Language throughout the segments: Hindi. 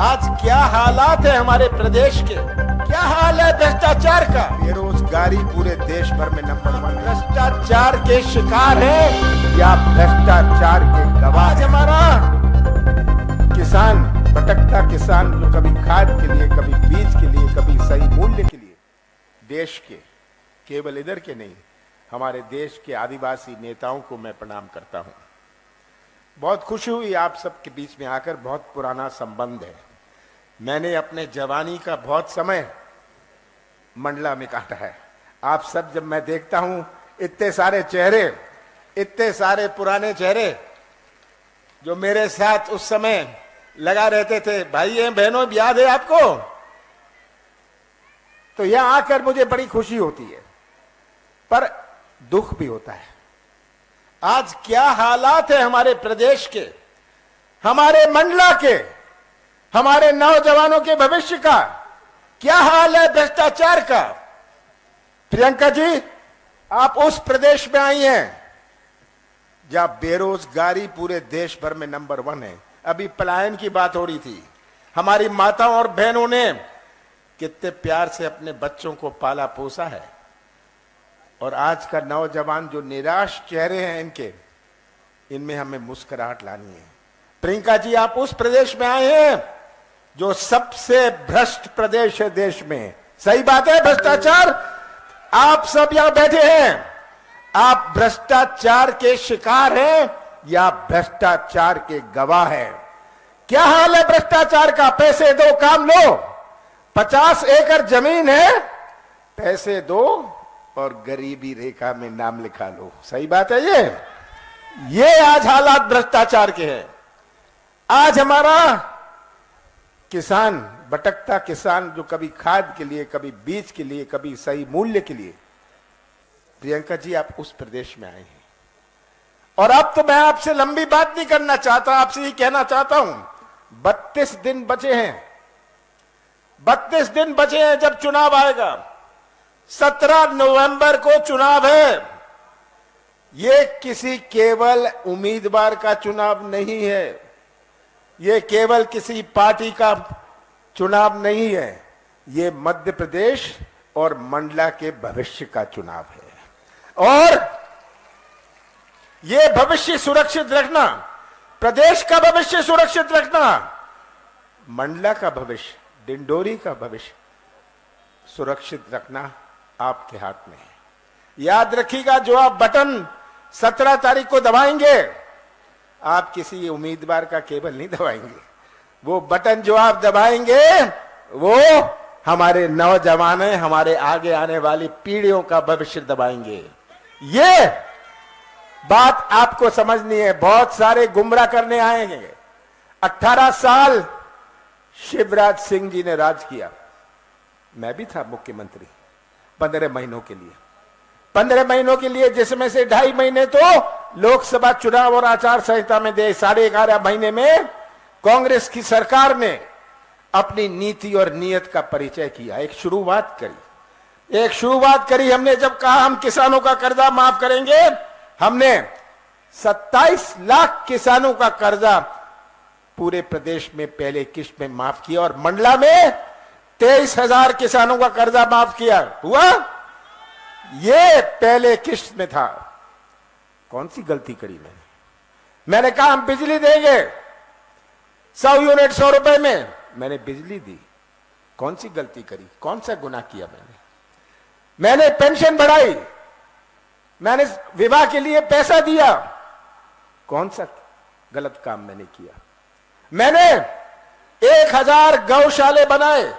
आज क्या हालात है हमारे प्रदेश के, क्या हाल है भ्रष्टाचार का। बेरोजगारी पूरे देश भर में नंबर 1। भ्रष्टाचार के शिकार है या भ्रष्टाचार के गवाह। आज हमारा किसान, भटकता किसान, जो कभी खाद के लिए, कभी बीज के लिए, कभी सही मूल्य के लिए, देश के, केवल इधर के नहीं, हमारे देश के आदिवासी नेताओं को मैं प्रणाम करता हूं। बहुत खुशी हुई आप सबके बीच में आकर। बहुत पुराना संबंध है। मैंने अपने जवानी का बहुत समय मंडला में काटा है। आप सब, जब मैं देखता हूं इतने सारे चेहरे, इतने सारे पुराने चेहरे जो मेरे साथ उस समय लगा रहते थे, भाई बहनों याद है आपको, तो यहां आकर मुझे बड़ी खुशी होती है, पर दुख भी होता है। आज क्या हालात है हमारे प्रदेश के, हमारे मंडला के, हमारे नौजवानों के भविष्य का, क्या हाल है भ्रष्टाचार का। प्रियंका जी, आप उस प्रदेश में आई हैं जहां बेरोजगारी पूरे देश भर में नंबर 1 है। अभी पलायन की बात हो रही थी। हमारी माताओं और बहनों ने कितने प्यार से अपने बच्चों को पाला पोसा है, और आज का नौजवान जो निराश चेहरे हैं इनके, इनमें हमें मुस्कुराहट लानी है। प्रियंका जी, आप उस प्रदेश में आए हैं जो सबसे भ्रष्ट प्रदेश है देश में। सही बात है, भ्रष्टाचार। आप सब यहां बैठे हैं, आप भ्रष्टाचार के शिकार हैं या भ्रष्टाचार के गवाह हैं। क्या हाल है भ्रष्टाचार का। पैसे दो, काम लो। 50 एकड़ जमीन है, पैसे दो और गरीबी रेखा में नाम लिखा लो। सही बात है। ये आज हालात भ्रष्टाचार के हैं। आज हमारा किसान, भटकता किसान, जो कभी खाद के लिए, कभी बीज के लिए, कभी सही मूल्य के लिए। प्रियंका जी, आप उस प्रदेश में आए हैं, और अब तो मैं आपसे लंबी बात नहीं करना चाहता, आपसे ही कहना चाहता हूं, 32 दिन बचे हैं। 32 दिन बचे हैं जब चुनाव आएगा। 17 नवंबर को चुनाव है। ये किसी केवल उम्मीदवार का चुनाव नहीं है, ये केवल किसी पार्टी का चुनाव नहीं है, ये मध्य प्रदेश और मंडला के भविष्य का चुनाव है। और ये भविष्य सुरक्षित रखना, प्रदेश का भविष्य सुरक्षित रखना, मंडला का भविष्य, डिंडोरी का भविष्य सुरक्षित रखना आपके हाथ में है। याद रखिएगा, जो आप बटन 17 तारीख को दबाएंगे, आप किसी उम्मीदवार का केवल नहीं दबाएंगे। वो बटन जो आप दबाएंगे वो हमारे नौजवान, हमारे आगे आने वाली पीढ़ियों का भविष्य दबाएंगे। ये बात आपको समझनी है। बहुत सारे गुमराह करने आएंगे। 18 साल शिवराज सिंह जी ने राज किया, मैं भी था मुख्यमंत्री 15 महीनों के लिए। 15 महीनों के लिए, जिसमें से 2.5 महीने तो लोकसभा चुनाव और आचार संहिता में दे। 11.5 महीने में कांग्रेस की सरकार ने अपनी नीति और नीयत का परिचय किया। एक शुरुआत करी हमने। जब कहा हम किसानों का कर्जा माफ करेंगे, हमने 27 लाख किसानों का कर्जा पूरे प्रदेश में पहले किश्त में माफ किया, और मंडला में 23,000 किसानों का कर्जा माफ किया। हुआ ये पहले किश्त में था। कौन सी गलती करी मैंने कहा हम बिजली देंगे 100 यूनिट 100 रुपए में, मैंने बिजली दी। कौन सी गलती करी, कौन सा गुनाह किया मैंने पेंशन बढ़ाई, मैंने विवाह के लिए पैसा दिया, कौन सा गलत काम मैंने किया। मैंने 1000 गौशाले बनाए,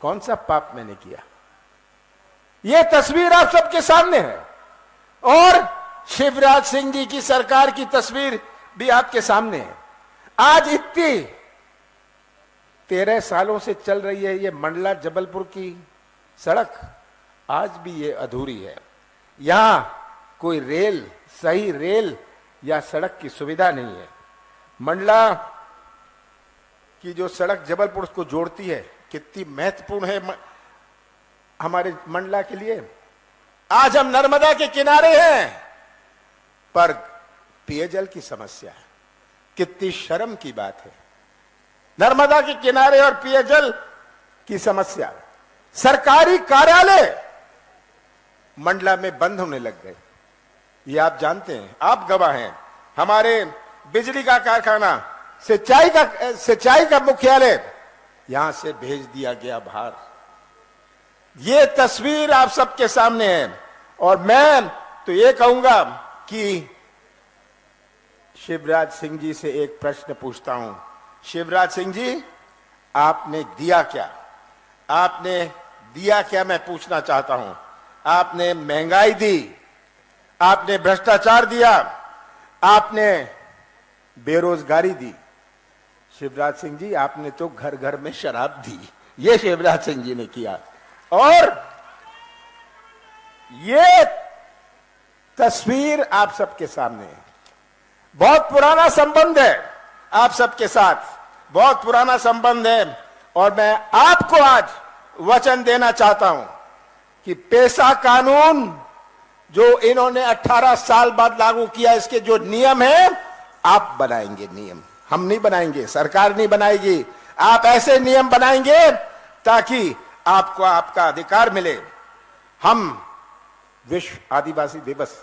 कौन सा पाप मैंने किया। यह तस्वीर आप सबके सामने है, और शिवराज सिंह जी की सरकार की तस्वीर भी आपके सामने है। आज इतनी 13 सालों से चल रही है ये मंडला जबलपुर की सड़क, आज भी ये अधूरी है। यहां कोई रेल, सही रेल या सड़क की सुविधा नहीं है। मंडला की जो सड़क जबलपुर को जोड़ती है, कितनी महत्वपूर्ण है हमारे मंडला के लिए। आज हम नर्मदा के किनारे हैं, पर पेयजल की समस्या है। कितनी शर्म की बात है। नर्मदा के किनारे और पेयजल की समस्या, सरकारी कार्यालय मंडला में बंद होने लग गए, ये आप जानते हैं, आप गवाह हैं। हमारे बिजली का कारखाना, सिंचाई का मुख्यालय यहां से भेज दिया गया बाहर। ये तस्वीर आप सबके सामने है। और मैं तो ये कहूंगा कि शिवराज सिंह जी से एक प्रश्न पूछता हूं। शिवराज सिंह जी, आपने दिया क्या? आपने दिया क्या, मैं पूछना चाहता हूं। आपने महंगाई दी, आपने भ्रष्टाचार दिया, आपने बेरोजगारी दी। शिवराज सिंह जी, आपने तो घर घर में शराब दी, ये शिवराज सिंह जी ने किया। और ये तस्वीर आप सबके सामने है। बहुत पुराना संबंध है आप सबके साथ, बहुत पुराना संबंध है। और मैं आपको आज वचन देना चाहता हूं कि पेशा कानून जो इन्होंने 18 साल बाद लागू किया, इसके जो नियम है आप बनाएंगे। नियम हम नहीं बनाएंगे, सरकार नहीं बनाएगी। आप ऐसे नियम बनाएंगे ताकि आपको आपका अधिकार मिले। हम विश्व आदिवासी दिवस,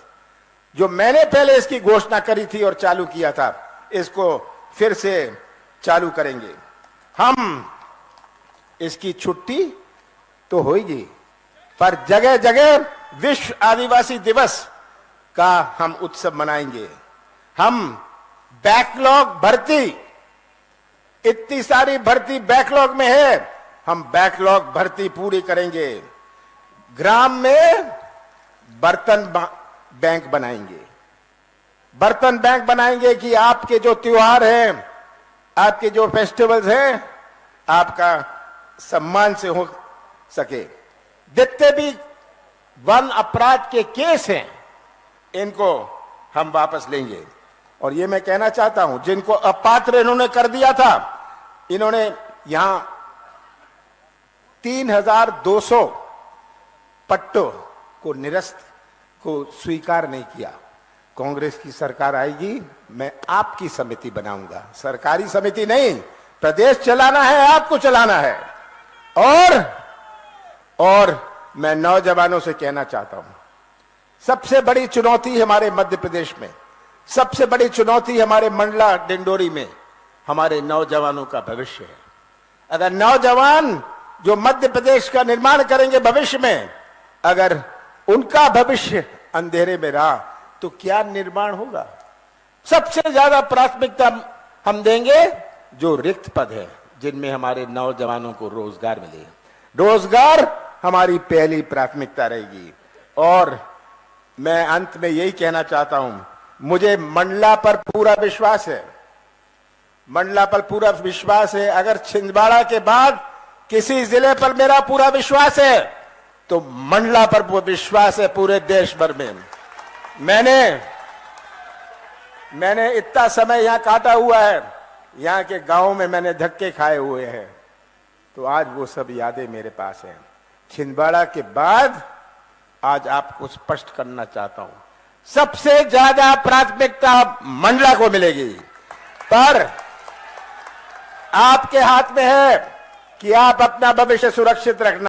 जो मैंने पहले इसकी घोषणा करी थी और चालू किया था, इसको फिर से चालू करेंगे। हम इसकी छुट्टी तो होगी, पर जगह जगह विश्व आदिवासी दिवस का हम उत्सव मनाएंगे। हम बैकलॉग भर्ती, इतनी सारी भर्ती बैकलॉग में है, हम बैकलॉग भर्ती पूरी करेंगे। ग्राम में बर्तन बैंक बनाएंगे, बर्तन बैंक बनाएंगे कि आपके जो त्योहार हैं, आपके जो फेस्टिवल्स हैं, आपका सम्मान से हो सके। जितने भी वन अपराध के केस हैं, इनको हम वापस लेंगे। और ये मैं कहना चाहता हूं, जिनको अपात्र इन्होंने कर दिया था, इन्होंने यहां 3200 पट्टों को निरस्त को स्वीकार नहीं किया। कांग्रेस की सरकार आएगी, मैं आपकी समिति बनाऊंगा, सरकारी समिति नहीं। प्रदेश चलाना है, आपको चलाना है। और मैं नौजवानों से कहना चाहता हूं, सबसे बड़ी चुनौती हमारे मध्य प्रदेश में, सबसे बड़ी चुनौती हमारे मंडला डिंडोरी में हमारे नौजवानों का भविष्य है। अगर नौजवान जो मध्य प्रदेश का निर्माण करेंगे भविष्य में, अगर उनका भविष्य अंधेरे में रहा तो क्या निर्माण होगा? सबसे ज्यादा प्राथमिकता हम देंगे जो रिक्त पद है, जिनमें हमारे नौजवानों को रोजगार मिले। रोजगार हमारी पहली प्राथमिकता रहेगी। और मैं अंत में यही कहना चाहता हूं, मुझे मंडला पर पूरा विश्वास है, मंडला पर पूरा विश्वास है। अगर छिंदवाड़ा के बाद किसी जिले पर मेरा पूरा विश्वास है, तो मंडला पर विश्वास है पूरे देश भर में। मैंने इतना समय यहां काटा हुआ है, यहां के गांव में मैंने धक्के खाए हुए हैं, तो आज वो सब यादें मेरे पास हैं। छिंदवाड़ा के बाद आज आपको स्पष्ट करना चाहता हूं, सबसे ज्यादा प्राथमिकता मंडला को मिलेगी। पर आपके हाथ में है कि आप अपना भविष्य सुरक्षित रखना।